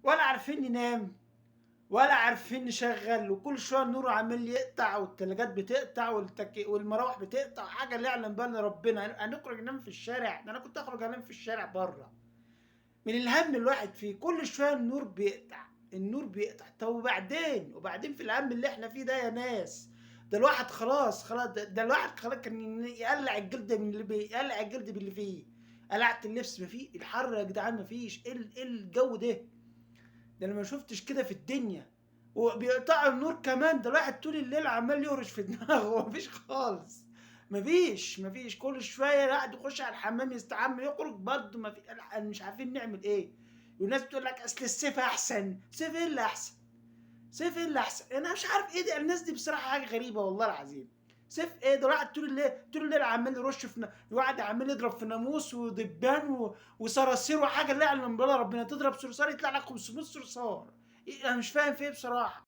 ولا عارفين ننام ولا عارفين نشغّل، وكل شوية النور عمّال يقطع والتلاجات بتقطع والمراوح بتقطع، حاجة لا يعلم بها إلّا ربنا. هنخرج ننام في الشارع؟ ده أنا كنت أخرج أنام في الشارع برّه، من الهَم الواحد فيه، كل شوية النور بيقطع، النور بيقطع. طب وبعدين في الهَم اللي إحنا فيه ده يا ناس، ده الواحد خلاص ده الواحد خلاص كان يقلّع الجلد من اللي يقلّع الجلد باللي فيه، قلعت اللبس ما في الحر يا جدعان ما فيش، إيه الجو ده؟ ده أنا ما شُفتش كده في الدنيا، وبيقطعوا النور كمان، ده الواحد طول الليل عمّال يهرش في دماغه ما فيش خالص، ما فيش كل شوية الواحد يخش على الحمام يستحمى يخرج برضه ما في مش عارفين نعمل إيه، والناس بتقول لك أصل الصيف أحسن، صيف إيه اللي أحسن؟ صيف إيه اللي أحسن؟ أنا مش عارف إيه ده الناس دي بصراحة حاجة غريبة والله العظيم، صيف إيه ده الواحد طول الليل عمّال يرُش الواحد عمّال يضرب في ناموس ودبان وصراصير وحاجة لا يعلم بها إلا ربنا، تضرب صرصار يطلع لك 500 صرصار، أنا مش فاهم في إيه بصراحة.